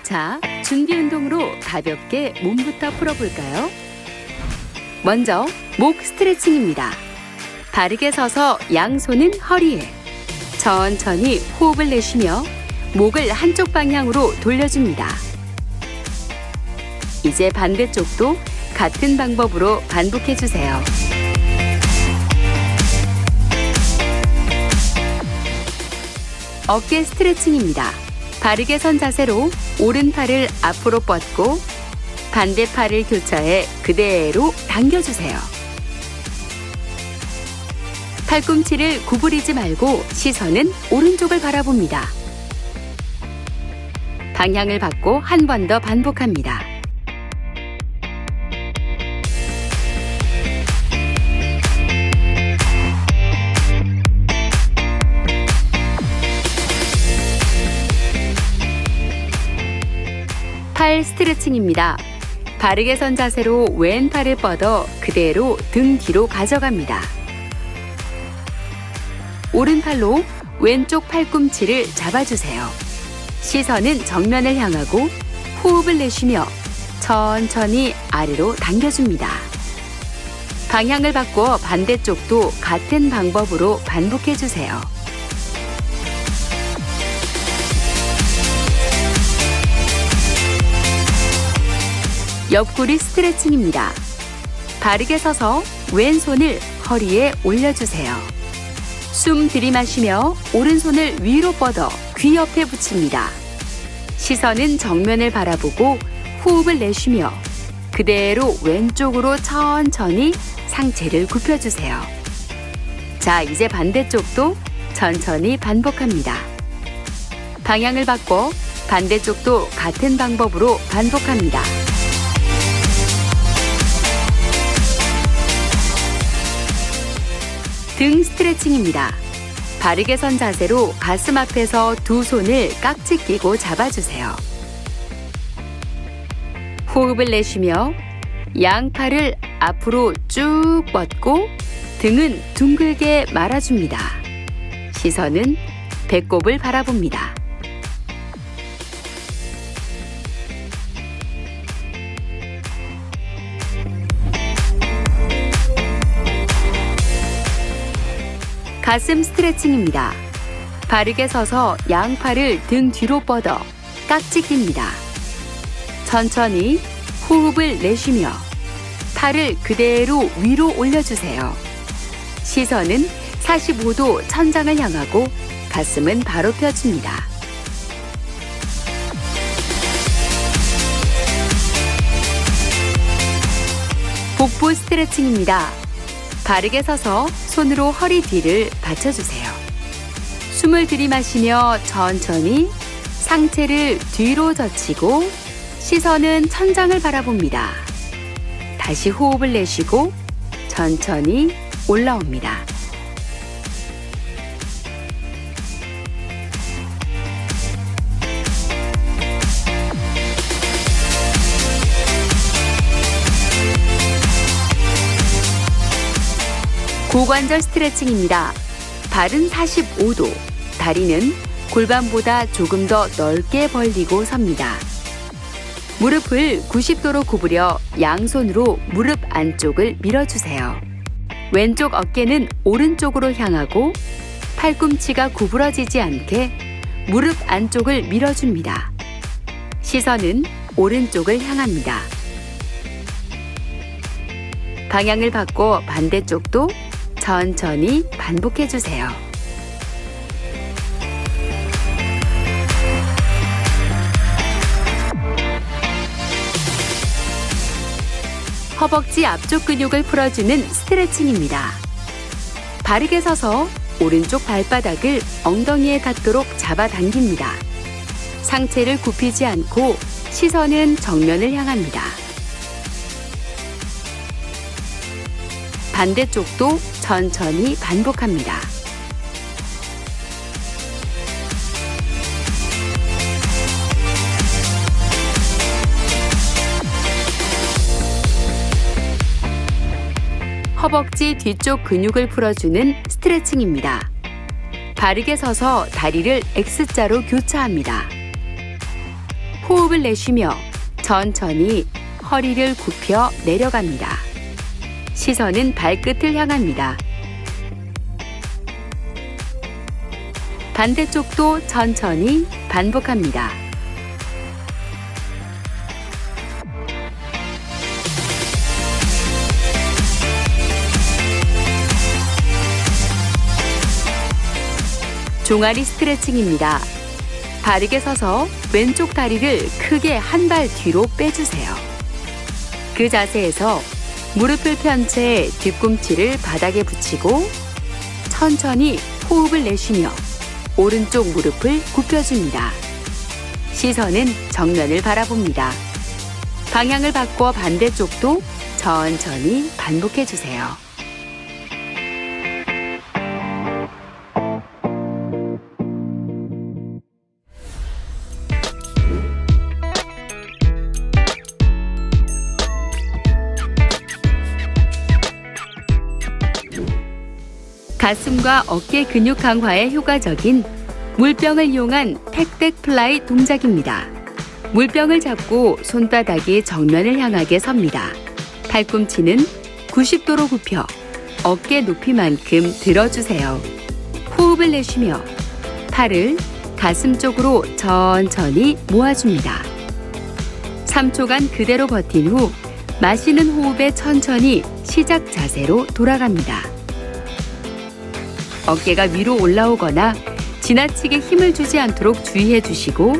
자, 준비 운동으로 가볍게 몸부터 풀어볼까요? 먼저 목 스트레칭입니다. 바르게 서서 양손은 허리에 천천히 호흡을 내쉬며 목을 한쪽 방향으로 돌려줍니다. 이제 반대쪽도 같은 방법으로 반복해주세요. 어깨 스트레칭입니다. 바르게 선 자세로 오른팔을 앞으로 뻗고 반대팔을 교차해 그대로 당겨주세요. 팔꿈치를 구부리지 말고 시선은 오른쪽을 바라봅니다. 방향을 바꿔 한 번 더 반복합니다. 팔 스트레칭입니다. 바르게 선 자세로 왼팔을 뻗어 그대로 등 뒤로 가져갑니다. 오른팔로 왼쪽 팔꿈치를 잡아주세요. 시선은 정면을 향하고 호흡을 내쉬며 천천히 아래로 당겨줍니다. 방향을 바꿔 반대쪽도 같은 방법으로 반복해주세요. 옆구리 스트레칭입니다. 바르게 서서 왼손을 허리에 올려주세요. 숨 들이마시며 오른손을 위로 뻗어 귀 옆에 붙입니다. 시선은 정면을 바라보고 호흡을 내쉬며 그대로 왼쪽으로 천천히 상체를 굽혀주세요. 자, 이제 반대쪽도 천천히 반복합니다. 방향을 바꿔 반대쪽도 같은 방법으로 반복합니다. 등 스트레칭입니다. 바르게 선 자세로 가슴 앞에서 두 손을 깍지 끼고 잡아주세요. 호흡을 내쉬며 양팔을 앞으로 쭉 뻗고 등은 둥글게 말아줍니다. 시선은 배꼽을 바라봅니다. 가슴 스트레칭입니다. 바르게 서서 양팔을 등 뒤로 뻗어 깍지 낍니다. 천천히 호흡을 내쉬며 팔을 그대로 위로 올려주세요. 시선은 45도 천장을 향하고 가슴은 바로 펴집니다. 복부 스트레칭입니다. 바르게 서서 손으로 허리 뒤를 받쳐주세요. 숨을 들이마시며 천천히 상체를 뒤로 젖히고 시선은 천장을 바라봅니다. 다시 호흡을 내쉬고 천천히 올라옵니다. 고관절 스트레칭입니다. 발은 45도, 다리는 골반보다 조금 더 넓게 벌리고 섭니다. 무릎을 90도로 구부려 양손으로 무릎 안쪽을 밀어주세요. 왼쪽 어깨는 오른쪽으로 향하고 팔꿈치가 구부러지지 않게 무릎 안쪽을 밀어줍니다. 시선은 오른쪽을 향합니다. 방향을 바꿔 반대쪽도 천천히 반복해주세요. 허벅지 앞쪽 근육을 풀어주는 스트레칭입니다. 바르게 서서 오른쪽 발바닥을 엉덩이에 닿도록 잡아당깁니다. 상체를 굽히지 않고 시선은 정면을 향합니다. 반대쪽도 천천히 반복합니다. 허벅지 뒤쪽 근육을 풀어주는 스트레칭입니다. 바르게 서서 다리를 X자로 교차합니다. 호흡을 내쉬며 천천히 허리를 굽혀 내려갑니다. 시선은 발끝을 향합니다. 반대쪽도 천천히 반복합니다. 종아리 스트레칭입니다. 바르게 서서 왼쪽 다리를 크게 한 발 뒤로 빼주세요. 그 자세에서 무릎을 편 채 뒤꿈치를 바닥에 붙이고 천천히 호흡을 내쉬며 오른쪽 무릎을 굽혀줍니다. 시선은 정면을 바라봅니다. 방향을 바꿔 반대쪽도 천천히 반복해주세요. 가슴과 어깨 근육 강화에 효과적인 물병을 이용한 팩덱 플라이 동작입니다. 물병을 잡고 손바닥이 정면을 향하게 섭니다. 팔꿈치는 90도로 굽혀 어깨 높이만큼 들어주세요. 호흡을 내쉬며 팔을 가슴 쪽으로 천천히 모아줍니다. 3초간 그대로 버틴 후 마시는 호흡에 천천히 시작 자세로 돌아갑니다. 어깨가 위로 올라오거나 지나치게 힘을 주지 않도록 주의해 주시고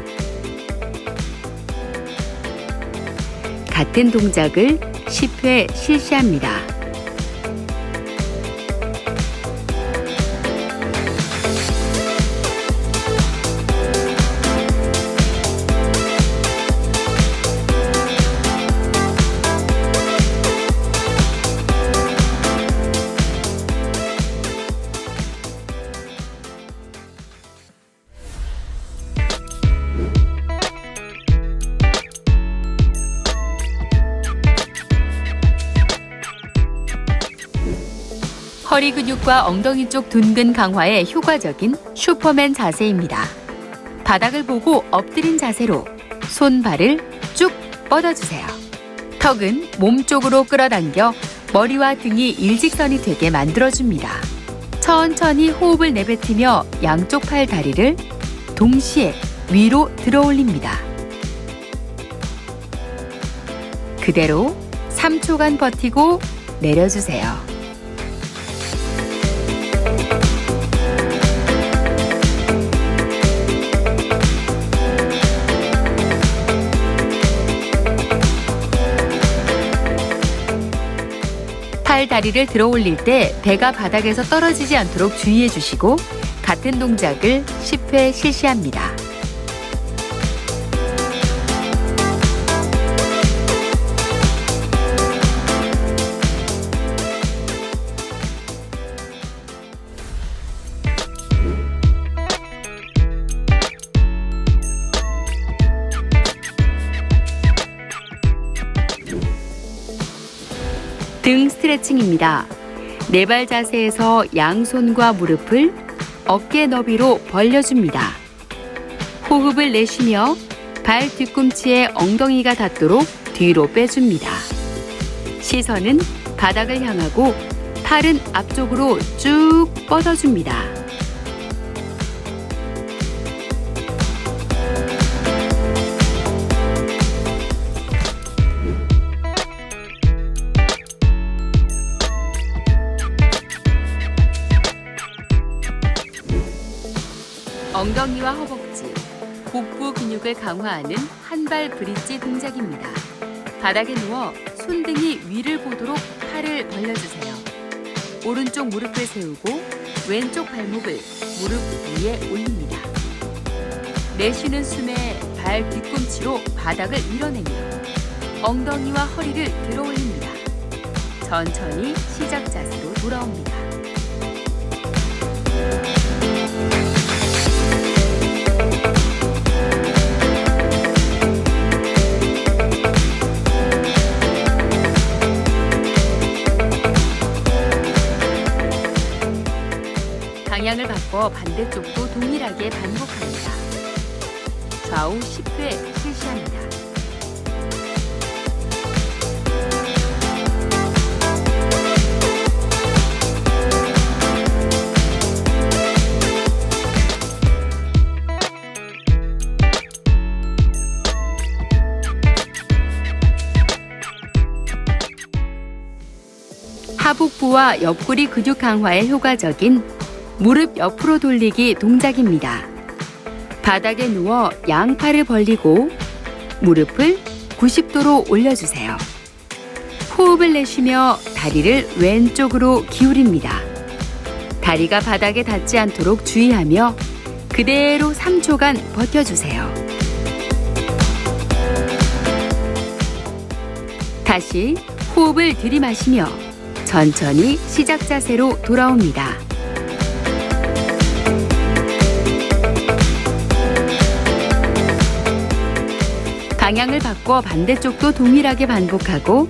같은 동작을 10회 실시합니다. 허리 근육과 엉덩이 쪽 둔근 강화에 효과적인 슈퍼맨 자세입니다. 바닥을 보고 엎드린 자세로 손발을 쭉 뻗어주세요. 턱은 몸 쪽으로 끌어당겨 머리와 등이 일직선이 되게 만들어줍니다. 천천히 호흡을 내뱉으며 양쪽 팔 다리를 동시에 위로 들어 올립니다. 그대로 3초간 버티고 내려주세요. 팔 다리를 들어 올릴 때 배가 바닥에서 떨어지지 않도록 주의해 주시고 같은 동작을 10회 실시합니다. 등 스트레칭입니다. 네발 자세에서 양손과 무릎을 어깨 너비로 벌려줍니다. 호흡을 내쉬며 발 뒤꿈치에 엉덩이가 닿도록 뒤로 빼줍니다. 시선은 바닥을 향하고 팔은 앞쪽으로 쭉 뻗어줍니다. 엉덩이와 허벅지, 복부 근육을 강화하는 한발 브릿지 동작입니다. 바닥에 누워 손등이 위를 보도록 팔을 벌려주세요. 오른쪽 무릎을 세우고 왼쪽 발목을 무릎 위에 올립니다. 내쉬는 숨에 발 뒤꿈치로 바닥을 밀어내며 엉덩이와 허리를 들어 올립니다. 천천히 시작 자세로 돌아옵니다. 방향을 바꿔 반대쪽도 동일하게 반복합니다. 좌우 10회 실시합니다. 하복부와 옆구리 근육 강화에 효과적인 무릎 옆으로 돌리기 동작입니다. 바닥에 누워 양팔을 벌리고 무릎을 90도로 올려주세요. 호흡을 내쉬며 다리를 왼쪽으로 기울입니다. 다리가 바닥에 닿지 않도록 주의하며 그대로 3초간 버텨주세요. 다시 호흡을 들이마시며 천천히 시작 자세로 돌아옵니다. 방향을 바꿔 반대쪽도 동일하게 반복하고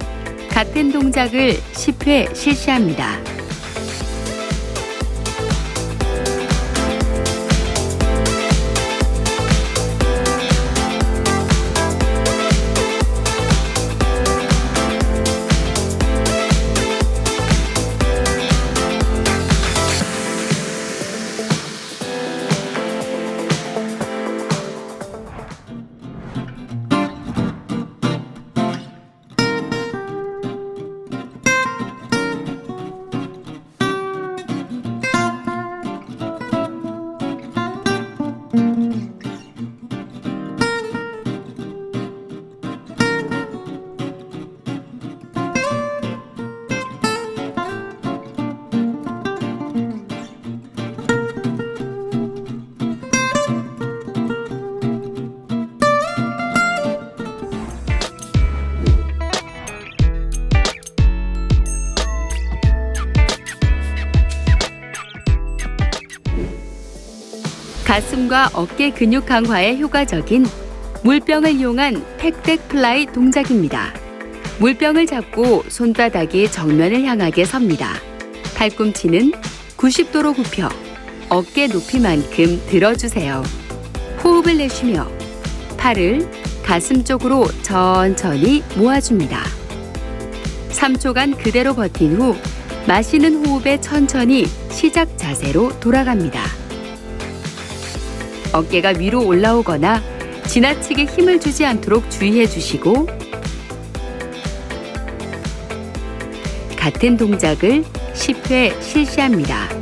같은 동작을 10회 실시합니다. 가슴과 어깨 근육 강화에 효과적인 물병을 이용한 팩덱 플라이 동작입니다. 물병을 잡고 손바닥이 정면을 향하게 섭니다. 팔꿈치는 90도로 굽혀 어깨 높이만큼 들어주세요. 호흡을 내쉬며 팔을 가슴 쪽으로 천천히 모아줍니다. 3초간 그대로 버틴 후 마시는 호흡에 천천히 시작 자세로 돌아갑니다. 어깨가 위로 올라오거나 지나치게 힘을 주지 않도록 주의해 주시고 같은 동작을 10회 실시합니다.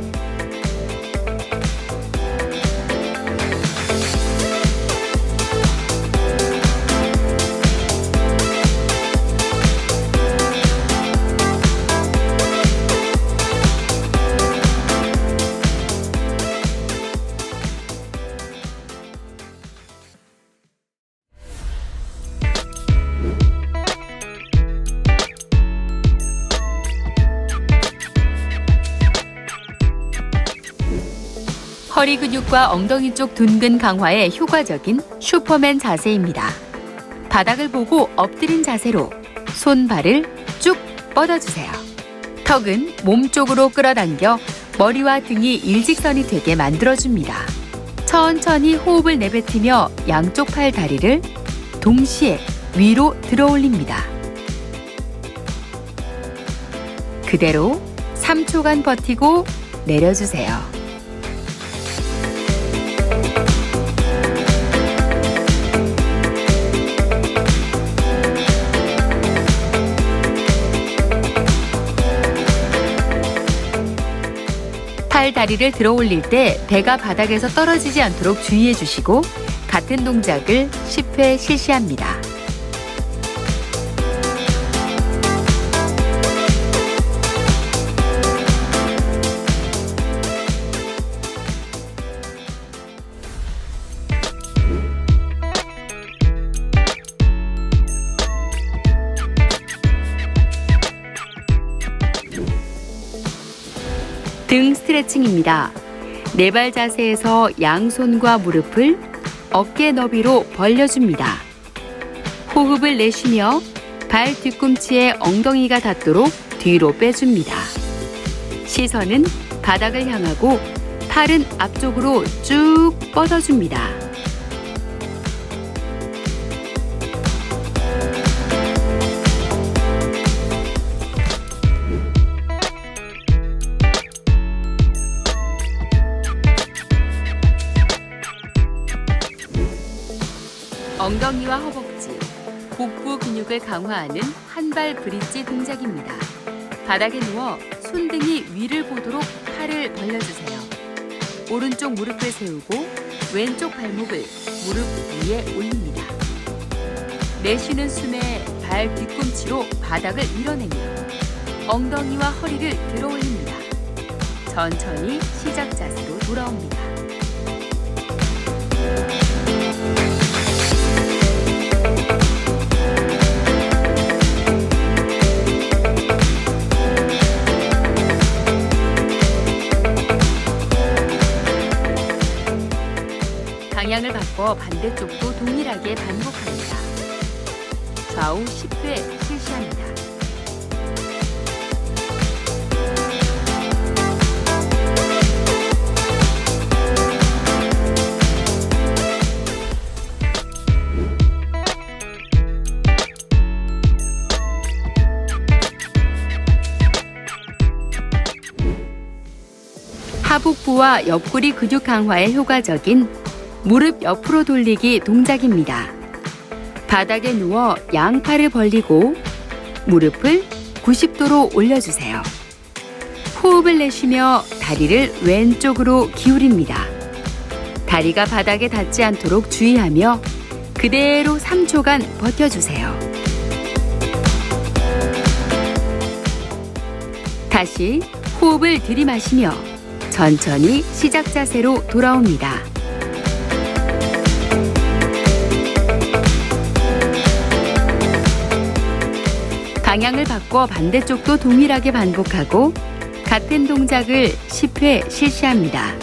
허리 근육과 엉덩이 쪽 둔근 강화에 효과적인 슈퍼맨 자세입니다. 바닥을 보고 엎드린 자세로 손발을 쭉 뻗어주세요. 턱은 몸쪽으로 끌어당겨 머리와 등이 일직선이 되게 만들어줍니다. 천천히 호흡을 내뱉으며 양쪽 팔 다리를 동시에 위로 들어 올립니다. 그대로 3초간 버티고 내려주세요. 팔 다리를 들어 올릴 때 배가 바닥에서 떨어지지 않도록 주의해 주시고 같은 동작을 10회 실시합니다. 등 스트레칭입니다. 네발 자세에서 양손과 무릎을 어깨 너비로 벌려줍니다. 호흡을 내쉬며 발 뒤꿈치에 엉덩이가 닿도록 뒤로 빼줍니다. 시선은 바닥을 향하고 팔은 앞쪽으로 쭉 뻗어줍니다. 엉덩이와 허벅지, 복부 근육을 강화하는 한발 브릿지 동작입니다. 바닥에 누워 손등이 위를 보도록 팔을 벌려주세요. 오른쪽 무릎을 세우고 왼쪽 발목을 무릎 위에 올립니다. 내쉬는 숨에 발 뒤꿈치로 바닥을 밀어내며 엉덩이와 허리를 들어 올립니다. 천천히 시작 자세로 돌아옵니다. 방향을 바꿔 반대쪽도 동일하게 반복합니다. 좌우 10회 실시합니다. 하복부와 옆구리 근육 강화에 효과적인 무릎 옆으로 돌리기 동작입니다. 바닥에 누워 양팔을 벌리고 무릎을 90도로 올려주세요. 호흡을 내쉬며 다리를 왼쪽으로 기울입니다. 다리가 바닥에 닿지 않도록 주의하며 그대로 3초간 버텨주세요. 다시 호흡을 들이마시며 천천히 시작 자세로 돌아옵니다. 방향을 바꿔 반대쪽도 동일하게 반복하고 같은 동작을 10회 실시합니다.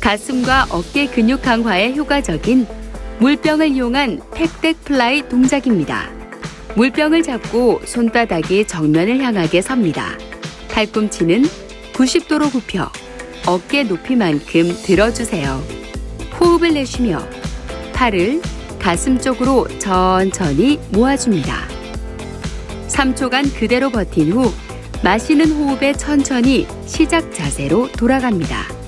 가슴과 어깨 근육 강화에 효과적인 물병을 이용한 팩덱 플라이 동작입니다. 물병을 잡고 손바닥이 정면을 향하게 섭니다. 팔꿈치는 90도로 굽혀 어깨 높이만큼 들어주세요. 호흡을 내쉬며 팔을 가슴 쪽으로 천천히 모아줍니다. 3초간 그대로 버틴 후 마시는 호흡에 천천히 시작 자세로 돌아갑니다.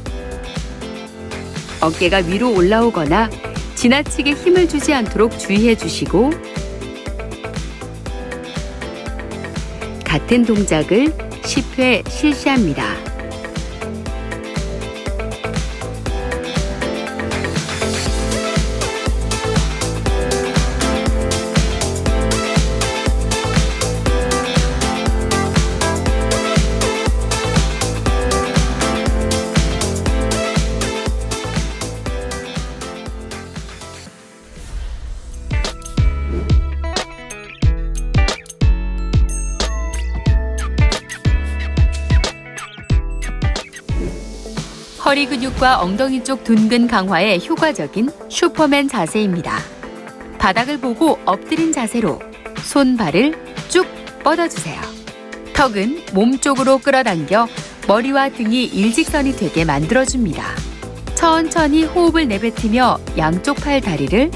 어깨가 위로 올라오거나 지나치게 힘을 주지 않도록 주의해 주시고 같은 동작을 10회 실시합니다. 허리 근육과 엉덩이 쪽 둔근 강화에 효과적인 슈퍼맨 자세입니다. 바닥을 보고 엎드린 자세로 손, 발을 쭉 뻗어주세요. 턱은 몸쪽으로 끌어당겨 머리와 등이 일직선이 되게 만들어줍니다. 천천히 호흡을 내뱉으며 양쪽 팔 다리를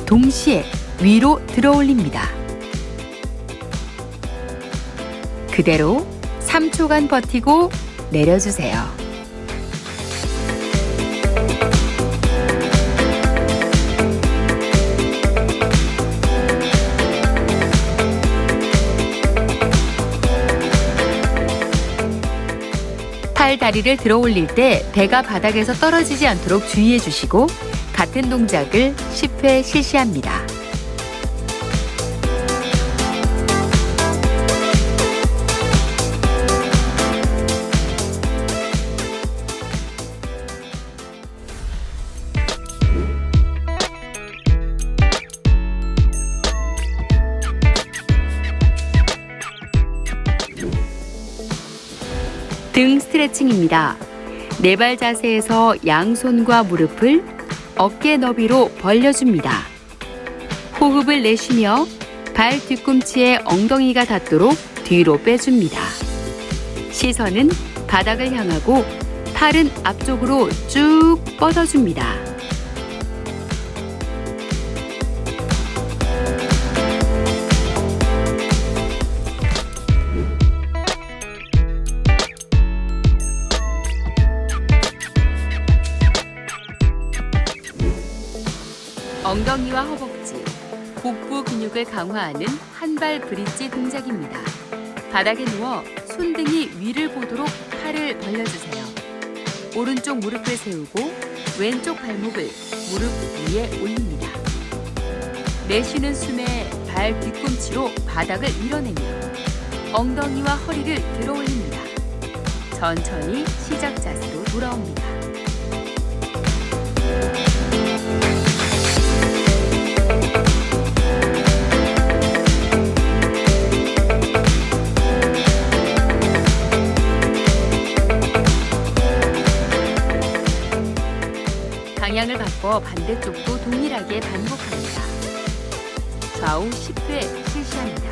동시에 위로 들어 올립니다. 그대로 3초간 버티고 내려주세요. 팔 다리를 들어 올릴 때 배가 바닥에서 떨어지지 않도록 주의해 주시고 같은 동작을 10회 실시합니다. 등 스트레칭입니다. 네발 자세에서 양손과 무릎을 어깨 너비로 벌려줍니다. 호흡을 내쉬며 발 뒤꿈치에 엉덩이가 닿도록 뒤로 빼줍니다. 시선은 바닥을 향하고 팔은 앞쪽으로 쭉 뻗어줍니다. 엉덩이와 허벅지, 복부 근육을 강화하는 한발 브릿지 동작입니다. 바닥에 누워 손등이 위를 보도록 팔을 벌려주세요. 오른쪽 무릎을 세우고 왼쪽 발목을 무릎 위에 올립니다. 내쉬는 숨에 발 뒤꿈치로 바닥을 밀어내며 엉덩이와 허리를 들어 올립니다. 천천히 시작 자세로 돌아옵니다. 방향을 바꿔 반대쪽도 동일하게 반복합니다. 좌우 10회 실시합니다.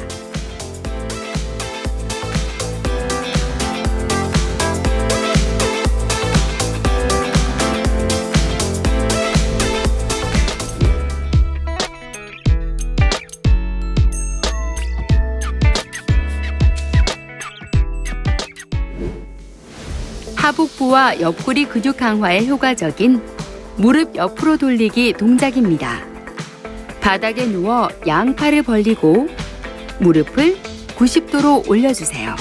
하복부와 옆구리 근육 강화에 효과적인 무릎 옆으로 돌리기 동작입니다. 바닥에 누워 양팔을 벌리고 무릎을 90도로 올려주세요.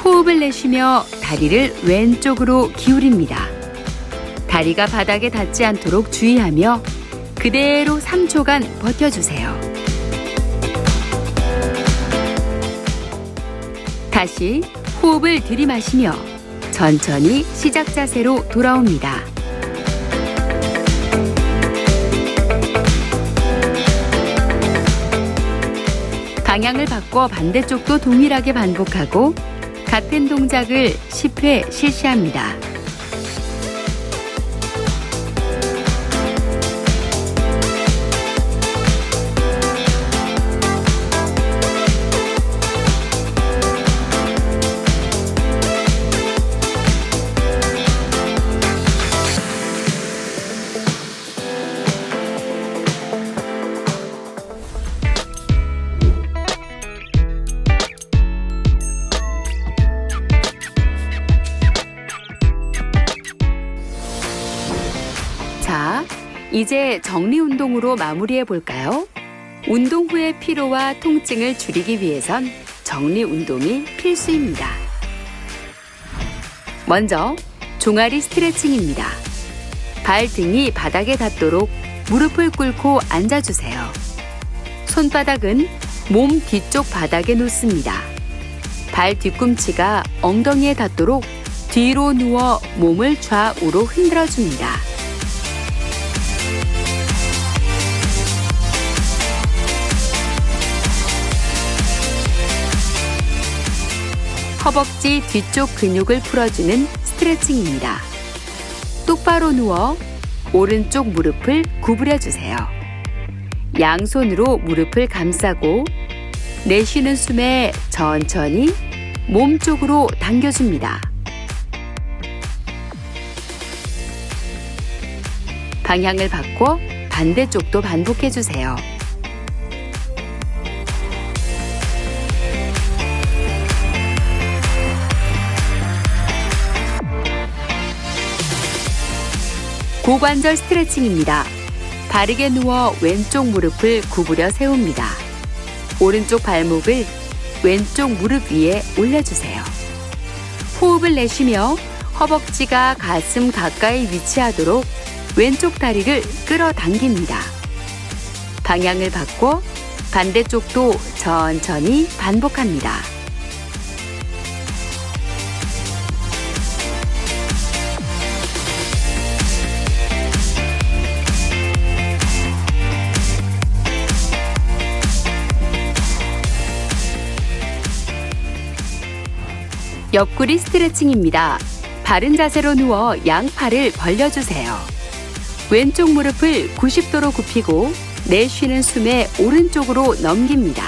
호흡을 내쉬며 다리를 왼쪽으로 기울입니다. 다리가 바닥에 닿지 않도록 주의하며 그대로 3초간 버텨주세요. 다시 호흡을 들이마시며 천천히 시작 자세로 돌아옵니다. 방향을 바꿔 반대쪽도 동일하게 반복하고 같은 동작을 10회 실시합니다. 자, 이제 정리 운동으로 마무리해 볼까요? 운동 후의 피로와 통증을 줄이기 위해선 정리 운동이 필수입니다. 먼저 종아리 스트레칭입니다. 발등이 바닥에 닿도록 무릎을 꿇고 앉아주세요. 손바닥은 몸 뒤쪽 바닥에 놓습니다. 발 뒤꿈치가 엉덩이에 닿도록 뒤로 누워 몸을 좌우로 흔들어줍니다. 허벅지 뒤쪽 근육을 풀어주는 스트레칭입니다. 똑바로 누워 오른쪽 무릎을 구부려 주세요. 양손으로 무릎을 감싸고 내쉬는 숨에 천천히 몸 쪽으로 당겨줍니다. 방향을 바꿔 반대쪽도 반복해 주세요. 고관절 스트레칭입니다. 바르게 누워 왼쪽 무릎을 구부려 세웁니다. 오른쪽 발목을 왼쪽 무릎 위에 올려주세요. 호흡을 내쉬며 허벅지가 가슴 가까이 위치하도록 왼쪽 다리를 끌어당깁니다. 방향을 바꿔 반대쪽도 천천히 반복합니다. 옆구리 스트레칭입니다. 바른 자세로 누워 양팔을 벌려주세요. 왼쪽 무릎을 90도로 굽히고 내쉬는 숨에 오른쪽으로 넘깁니다.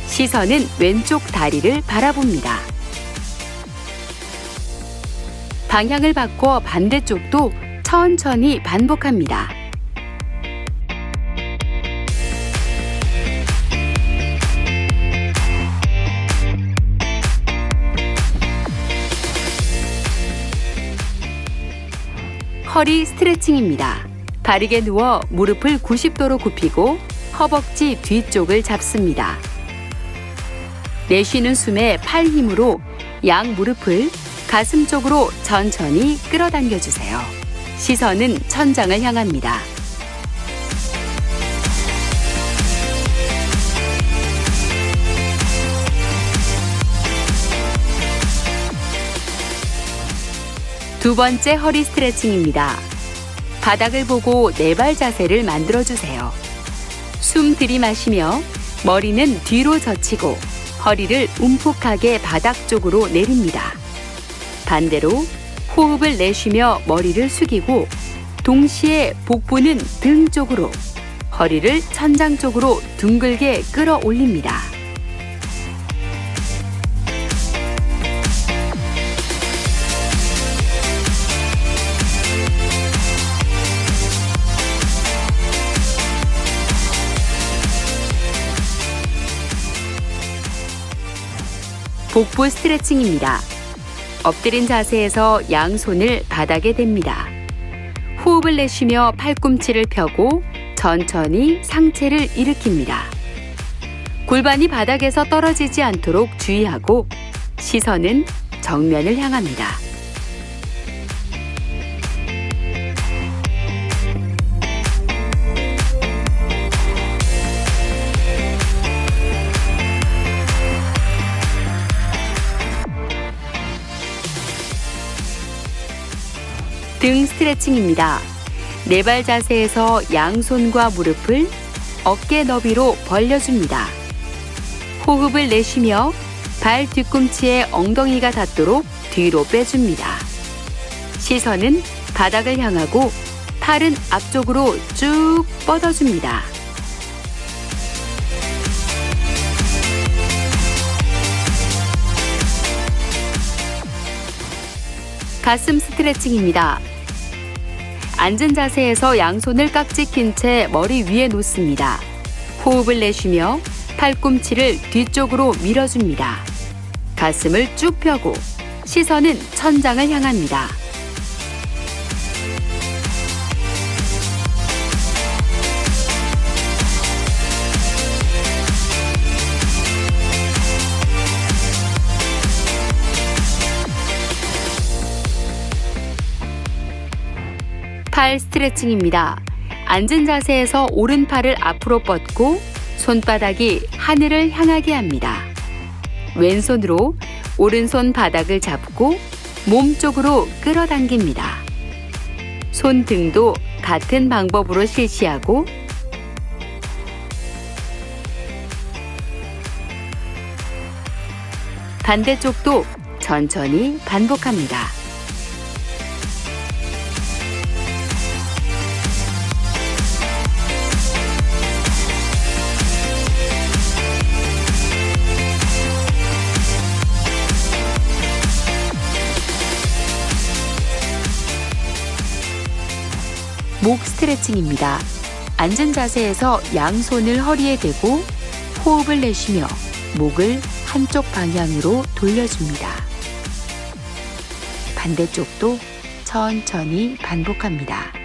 시선은 왼쪽 다리를 바라봅니다. 방향을 바꿔 반대쪽도 천천히 반복합니다. 허리 스트레칭입니다. 바르게 누워 무릎을 90도로 굽히고 허벅지 뒤쪽을 잡습니다. 내쉬는 숨에 팔 힘으로 양 무릎을 가슴 쪽으로 천천히 끌어당겨 주세요. 시선은 천장을 향합니다. 두 번째 허리 스트레칭입니다. 바닥을 보고 네 발 자세를 만들어주세요. 숨 들이마시며 머리는 뒤로 젖히고 허리를 움푹하게 바닥 쪽으로 내립니다. 반대로 호흡을 내쉬며 머리를 숙이고 동시에 복부는 등 쪽으로, 허리를 천장 쪽으로 둥글게 끌어올립니다. 복부 스트레칭입니다. 엎드린 자세에서 양손을 바닥에 댑니다. 호흡을 내쉬며 팔꿈치를 펴고 천천히 상체를 일으킵니다. 골반이 바닥에서 떨어지지 않도록 주의하고 시선은 정면을 향합니다. 등 스트레칭입니다. 네 발 자세에서 양손과 무릎을 어깨 너비로 벌려줍니다. 호흡을 내쉬며 발 뒤꿈치에 엉덩이가 닿도록 뒤로 빼줍니다. 시선은 바닥을 향하고 팔은 앞쪽으로 쭉 뻗어줍니다. 가슴 스트레칭입니다. 앉은 자세에서 양손을 깍지 낀 채 머리 위에 놓습니다. 호흡을 내쉬며 팔꿈치를 뒤쪽으로 밀어줍니다. 가슴을 쭉 펴고 시선은 천장을 향합니다. 팔 스트레칭입니다. 앉은 자세에서 오른팔을 앞으로 뻗고 손바닥이 하늘을 향하게 합니다. 왼손으로 오른손 바닥을 잡고 몸 쪽으로 끌어당깁니다. 손등도 같은 방법으로 실시하고 반대쪽도 천천히 반복합니다. 목 스트레칭입니다. 앉은 자세에서 양손을 허리에 대고 호흡을 내쉬며 목을 한쪽 방향으로 돌려줍니다. 반대쪽도 천천히 반복합니다.